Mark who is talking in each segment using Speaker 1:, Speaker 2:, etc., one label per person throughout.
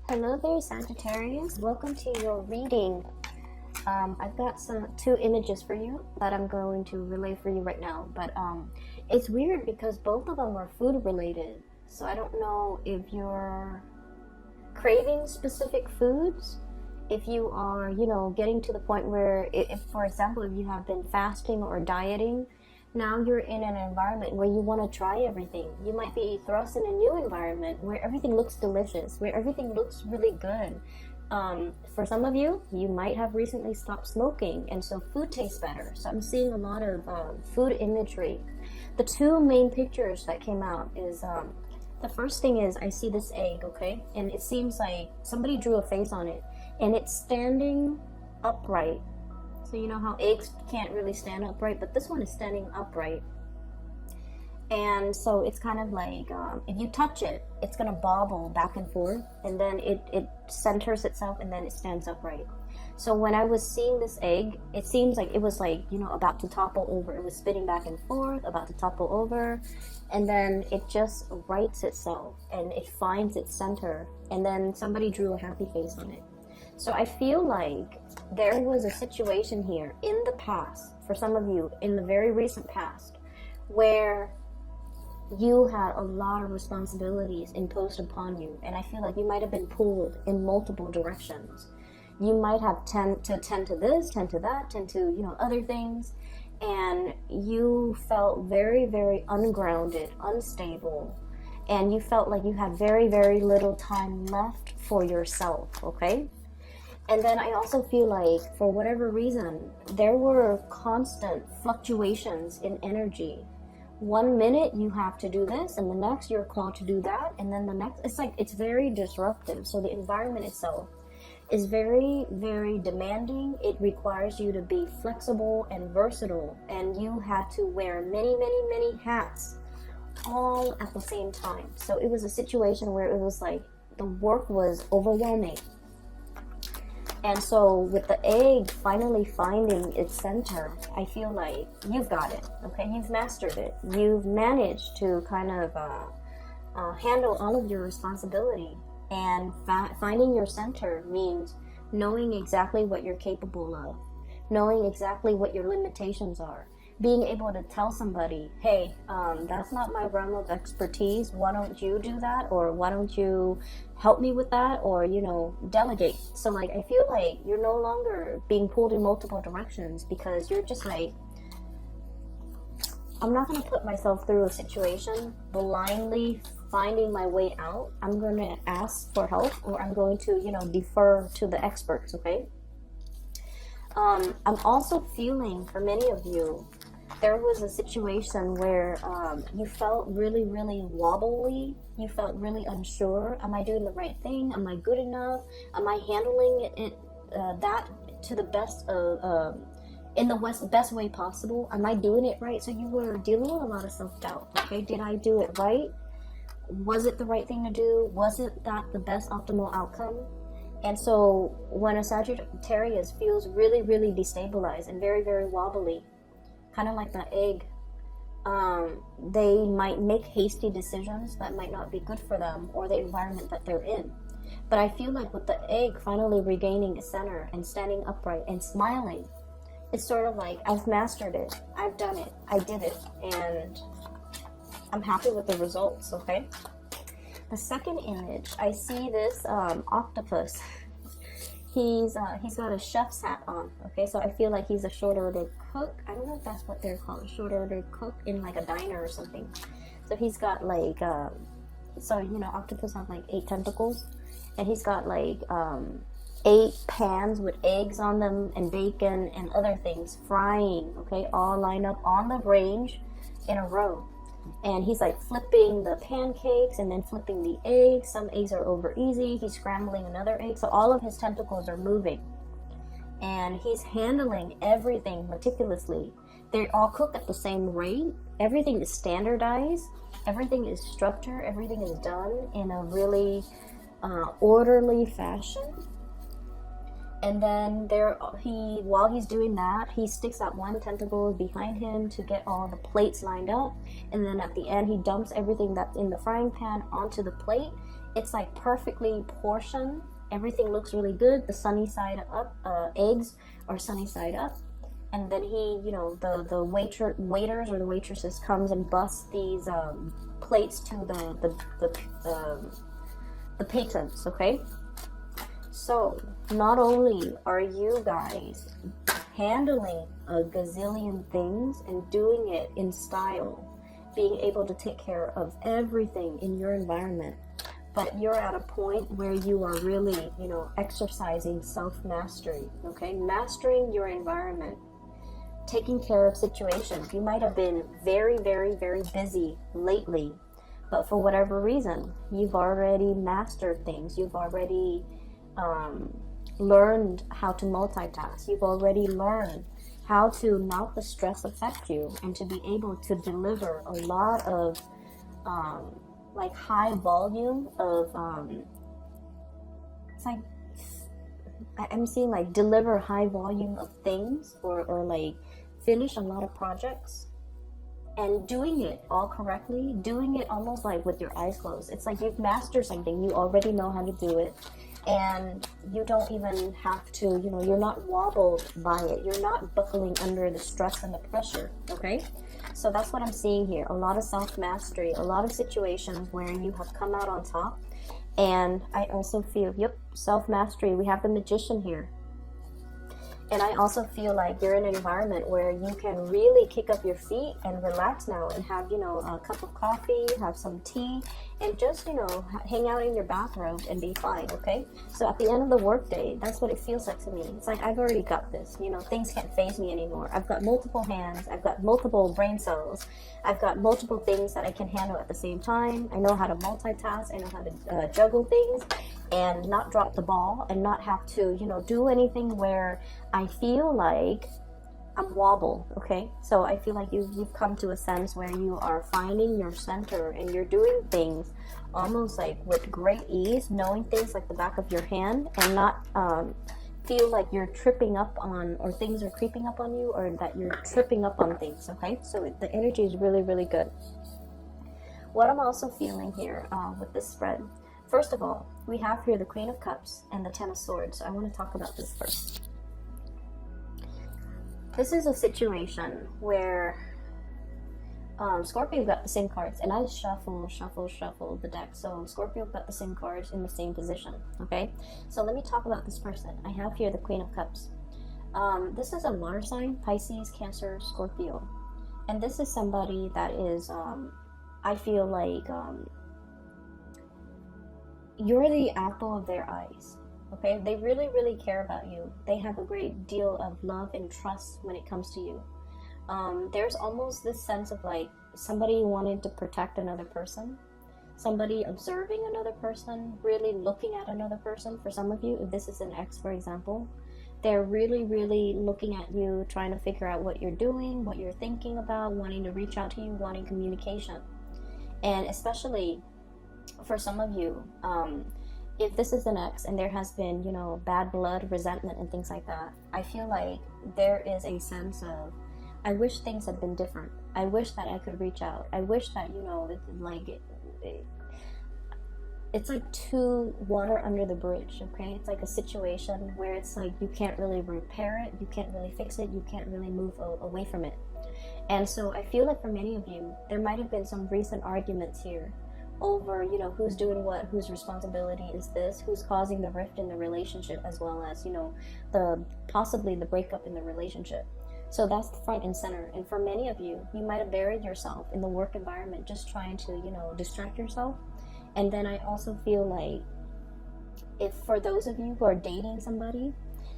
Speaker 1: Hello there, Sagittarius. Welcome to your reading. I've got two images for you that I'm going to relay for you right now. But it's weird because both of them are food related. So I don't know if you're craving specific foods. If you are, getting to the point where, if for example, if you have been fasting or dieting, now you're in an environment where you want to try everything. You might be thrust in a new environment where everything looks delicious, where everything looks really good. For some of you, you might have recently stopped smoking, and so food tastes better. So I'm seeing a lot of food imagery. The two main pictures that came out is, the first thing is I see this egg, okay? And it seems like somebody drew a face on it, and it's standing upright. So you know how eggs can't really stand upright, but this one is standing upright. And so it's kind of like, if you touch it, it's going to bobble back and forth, and then it centers itself, and then it stands upright. So when I was seeing this egg, it seems like it was like, about to topple over. It was spinning back and forth, about to topple over, and then it just rights itself, and it finds its center, and then somebody drew a happy face on it. So I feel like there was a situation here in the past, for some of you, in the very recent past, where you had a lot of responsibilities imposed upon you, and I feel like you might have been pulled in multiple directions. You might have tend to this, tend to that, tend to, other things, and you felt very, very ungrounded, unstable, and you felt like you had very, very little time left for yourself, okay? And then I also feel like, for whatever reason, there were constant fluctuations in energy. 1 minute you have to do this, and the next you're called to do that, and then the next, it's very disruptive. So the environment itself is very, very demanding. It requires you to be flexible and versatile, and you had to wear many, many, many hats all at the same time. So it was a situation where it was like the work was overwhelming. And so with the egg finally finding its center, I feel like you've got it, okay? You've mastered it. You've managed to kind of handle all of your responsibility. And finding your center means knowing exactly what you're capable of, knowing exactly what your limitations are, being able to tell somebody, hey, that's not my realm of expertise. Why don't you do that? Or why don't you help me with that? Or, delegate. So like, I feel like you're no longer being pulled in multiple directions, because you're just like, I'm not going to put myself through a situation blindly finding my way out. I'm going to ask for help, or I'm going to, defer to the experts, okay? I'm also feeling, for many of you, there was a situation where you felt really, really wobbly. You felt really unsure. Am I doing the right thing? Am I good enough? Am I handling that to the best of, in the best way possible? Am I doing it right? So you were dealing with a lot of self-doubt. Okay, did I do it right? Was it the right thing to do? Was it that the best optimal outcome? And so when a Sagittarius feels really, really destabilized and very, very wobbly, kind of like that egg, they might make hasty decisions that might not be good for them or the environment that they're in. But I feel like with the egg finally regaining its center and standing upright and smiling, it's sort of like, I've mastered it, I've done it, I did it, and I'm happy with the results, okay? The second image, I see this octopus. He's got a chef's hat on, okay? So I feel like he's a short order cook. I don't know if that's what they're called, short order cook in like a diner or something. So he's got like, octopus have like 8 tentacles, and he's got like 8 pans with eggs on them and bacon and other things frying, okay? All lined up on the range in a row. And he's like flipping the pancakes and then flipping the eggs. Some eggs are over easy. He's scrambling another egg. So all of his tentacles are moving. And he's handling everything meticulously. They all cook at the same rate. Everything is standardized. Everything is structured. Everything is done in a really orderly fashion. And then while he's doing that, he sticks out one tentacle behind him to get all the plates lined up. And then at the end, he dumps everything that's in the frying pan onto the plate. It's like perfectly portioned. Everything looks really good. The sunny side up, eggs are sunny side up. And then he, you know, the waiters or the waitresses comes and busts these plates to the patrons, okay? So not only are you guys handling a gazillion things and doing it in style, being able to take care of everything in your environment, but you're at a point where you are really, you know, exercising self-mastery, okay? Mastering your environment, taking care of situations. You might have been very, very, very busy lately, but for whatever reason, you've already mastered things. You've already learned how to multitask. You've already learned how to not the stress affect you and to be able to deliver a lot of like high volume of it's like I'm seeing like deliver high volume of things or like finish a lot of projects and doing it all correctly, doing it almost like with your eyes closed. It's like you've mastered something, you already know how to do it, and you don't even have to, you know, you're not wobbled by it, you're not buckling under the stress and the pressure, okay? So that's what I'm seeing here. A lot of self-mastery, a lot of situations where you have come out on top. And I also feel, yep, self-mastery. We have the Magician here. And I also feel like you're in an environment where you can really kick up your feet and relax now and have, you know, a cup of coffee, have some tea, and just, you know, hang out in your bathrobe and be fine, okay? So at the end of the workday, that's what it feels like to me. It's like, I've already got this, you know, things can't faze me anymore. I've got multiple hands, I've got multiple brain cells, I've got multiple things that I can handle at the same time. I know how to multitask, I know how to juggle things and not drop the ball and not have to, you know, do anything where I feel like I'm wobbled, okay? So I feel like you've come to a sense where you are finding your center and you're doing things almost like with great ease, knowing things like the back of your hand and not feel like you're tripping up on, or things are creeping up on you, or that you're tripping up on things, okay? So the energy is really, really good. What I'm also feeling here with this spread, first of all, we have here the Queen of Cups and the Ten of Swords. So I want to talk about this first. This is a situation where Scorpio got the same cards, and I shuffle the deck. So Scorpio got the same cards in the same position, okay? So let me talk about this person. I have here the Queen of Cups. This is a water sign, Pisces, Cancer, Scorpio. And this is somebody that is, I feel like, you're the apple of their eyes, okay? They really, really care about you. They have a great deal of love and trust when it comes to you. There's almost this sense of like somebody wanting to protect another person, somebody observing another person, really looking at another person. For some of you, if this is an ex, for example, they're really, really looking at you, trying to figure out what you're doing, what you're thinking about, wanting to reach out to you, wanting communication. And especially for some of you, if this is an ex and there has been, you know, bad blood, resentment, and things like that, I feel like there is a sense of, I wish things had been different. I wish that I could reach out. I wish that, you know, it's like too water under the bridge, okay? It's like a situation where it's like you can't really repair it, you can't really fix it, you can't really move away from it. And so I feel like for many of you, there might have been some recent arguments here over, you know, who's doing what, whose responsibility is this, who's causing the rift in the relationship, as well as, you know, possibly the breakup in the relationship. So that's front and center. And for many of you, you might have buried yourself in the work environment, just trying to, you know, distract yourself. And then I also feel like, if for those of you who are dating somebody,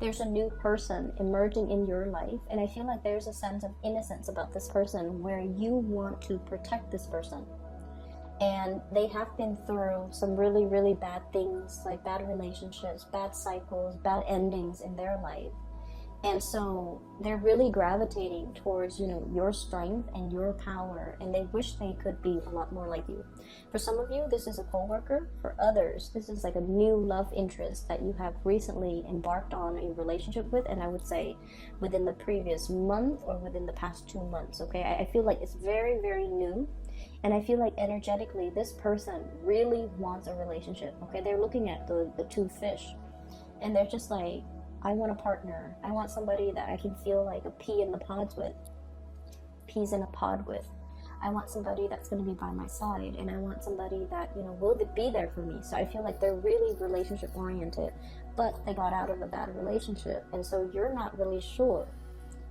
Speaker 1: there's a new person emerging in your life, and I feel like there's a sense of innocence about this person where you want to protect this person. And they have been through some really, really bad things, like bad relationships, bad cycles, bad endings in their life. And so they're really gravitating towards, you know, your strength and your power, and they wish they could be a lot more like you. For some of you, this is a coworker. For others, this is like a new love interest that you have recently embarked on a relationship with, and I would say within the previous month or within the past 2 months, okay? I feel like it's very, very new, and I feel like energetically, this person really wants a relationship, okay? They're looking at the two fish, and they're just like, I want a partner. I want somebody that I can feel like a pea in the pods with. Peas in a pod with. I want somebody that's going to be by my side, and I want somebody that, you know, will be there for me. So I feel like they're really relationship oriented, but they got out of a bad relationship, and so you're not really sure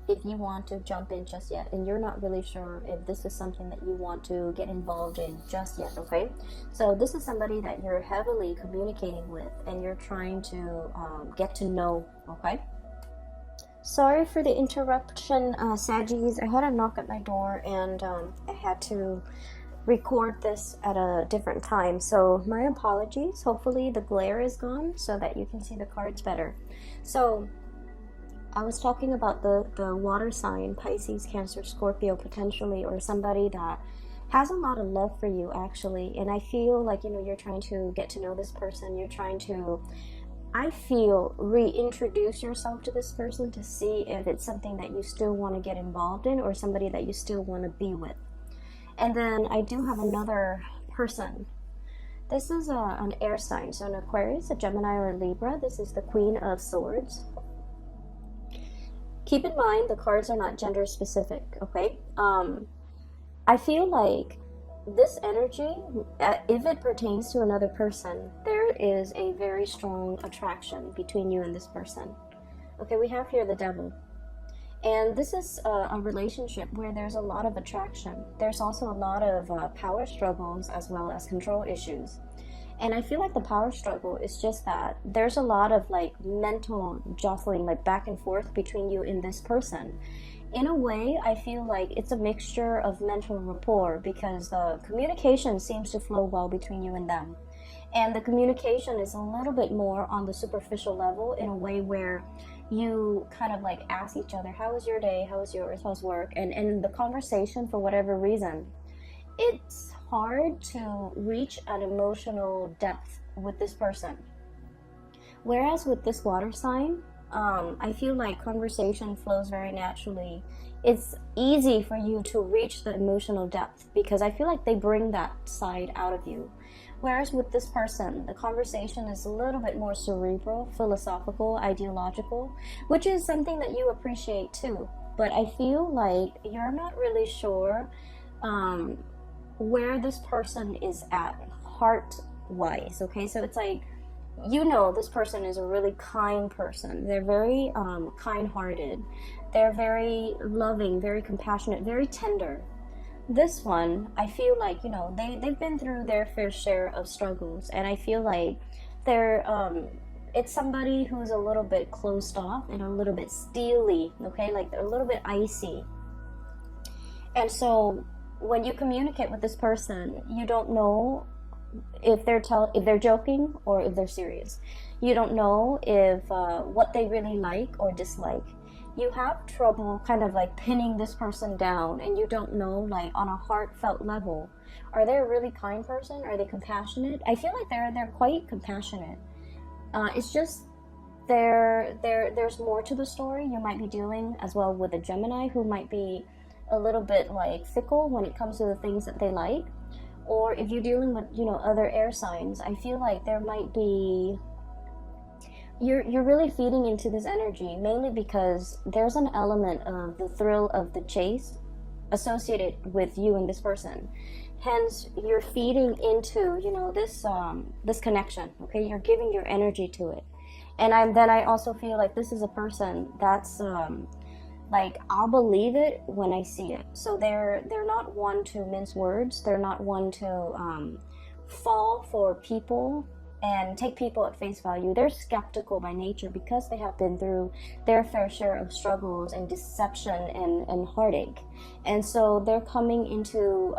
Speaker 1: if you want to jump in just yet, and you're not really sure if this is something that you want to get involved in just yet, okay? So this is somebody that you're heavily communicating with, and you're trying to get to know, okay? Sorry for the interruption, Saggies. I had a knock at my door, and I had to record this at a different time, so my apologies. Hopefully the glare is gone so that you can see the cards better. So I was talking about the water sign, Pisces, Cancer, Scorpio, potentially, or somebody that has a lot of love for you, actually. And I feel like, you know, you're trying to get to know this person. You're trying to, I feel, reintroduce yourself to this person to see if it's something that you still want to get involved in, or somebody that you still want to be with. And then I do have another person. This is an air sign, so an Aquarius, a Gemini, or a Libra. This is the Queen of Swords. Keep in mind, the cards are not gender specific, okay? I feel like this energy, if it pertains to another person, there is a very strong attraction between you and this person. Okay, we have here the Devil. And this is a relationship where there's a lot of attraction. There's also a lot of power struggles as well as control issues. And I feel like the power struggle is just that there's a lot of like mental jostling, like back and forth between you and this person. In a way, I feel like it's a mixture of mental rapport, because the communication seems to flow well between you and them. And the communication is a little bit more on the superficial level, in a way where you kind of like ask each other, how was your day? How was yours? How's work? And the conversation, for whatever reason, it's hard to reach an emotional depth with this person. Whereas with this water sign, I feel like conversation flows very naturally. It's easy for you to reach the emotional depth, because I feel like they bring that side out of you. Whereas with this person, the conversation is a little bit more cerebral, philosophical, ideological, which is something that you appreciate too. But I feel like you're not really sure where this person is at heart-wise, okay? So it's like, you know, this person is a really kind person. They're very kind-hearted. They're very loving, very compassionate, very tender. This one, I feel like, you know, they've been through their fair share of struggles, and I feel like they're it's somebody who's a little bit closed off and a little bit steely, okay? Like they're a little bit icy. And so when you communicate with this person, you don't know if they're joking or if they're serious. You don't know if what they really like or dislike. You have trouble kind of like pinning this person down, and you don't know, like, on a heartfelt level, are they a really kind person? Are they compassionate? I feel like they're quite compassionate. It's just there's more to the story. You might be dealing as well with a Gemini who might be a little bit like fickle when it comes to the things that they like. Or if you're dealing with, you know, other air signs, I feel like there might be, you're really feeding into this energy, mainly because there's an element of the thrill of the chase associated with you and this person. Hence, you're feeding into, you know, this connection, okay? You're giving your energy to it. And I also feel like this is a person that's like, I'll believe it when I see it. So they're not one to mince words. They're not one to fall for people and take people at face value. They're skeptical by nature because they have been through their fair share of struggles and deception and heartache. And so they're coming into,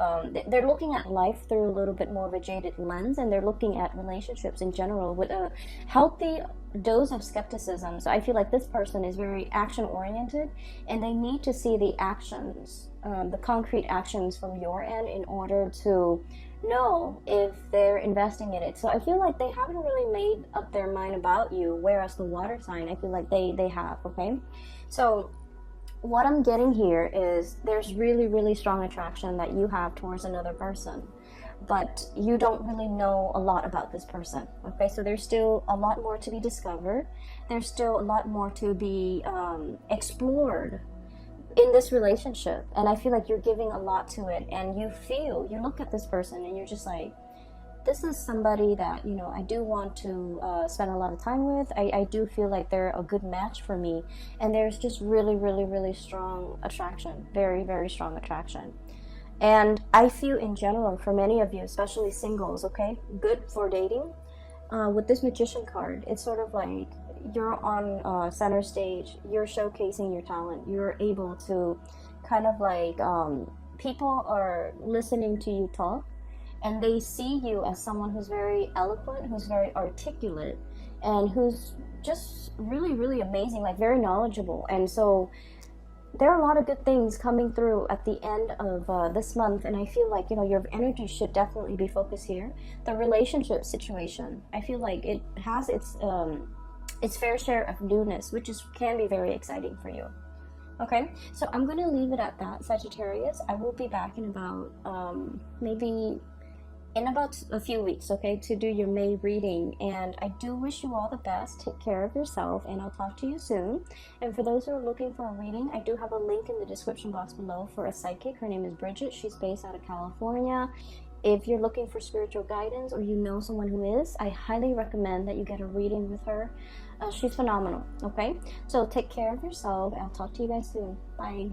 Speaker 1: they're looking at life through a little bit more of a jaded lens, and they're looking at relationships in general with a healthy dose of skepticism. So I feel like this person is very action oriented, and they need to see the actions, the concrete actions from your end in order to know if they're investing in it. So I feel like they haven't really made up their mind about you, whereas the water sign, I feel like they have. Okay, so what I'm getting here is there's really strong attraction that you have towards another person, but you don't really know a lot about this person. Okay, so there's still a lot more to be discovered. There's still a lot more to be explored in this relationship, and I feel like you're giving a lot to it, and you look at this person and you're just like, this is somebody that, you know, I do want to spend a lot of time with. I do feel like they're a good match for me, and there's just really strong attraction, very strong attraction. And I feel in general for many of you, especially singles, okay, good for dating. With this Magician card, it's sort of like you're on center stage, you're showcasing your talent, you're able to kind of like, people are listening to you talk, and they see you as someone who's very eloquent, who's very articulate, and who's just really amazing, like very knowledgeable. And so there are a lot of good things coming through at the end of this month, and I feel like, you know, your energy should definitely be focused here. The relationship situation, I feel like it has its fair share of newness, which can be very exciting for you. Okay, so I'm going to leave it at that, Sagittarius. I will be back in about maybe in about a few weeks, okay, to do your May reading. And I do wish you all the best. Take care of yourself, and I'll talk to you soon. And for those who are looking for a reading, I do have a link in the description box below for a psychic. Her name is Bridget. She's based out of California. If you're looking for spiritual guidance, or you know someone who is, I highly recommend that you get a reading with her. She's phenomenal. Okay, so take care of yourself. I'll talk to you guys soon. Bye.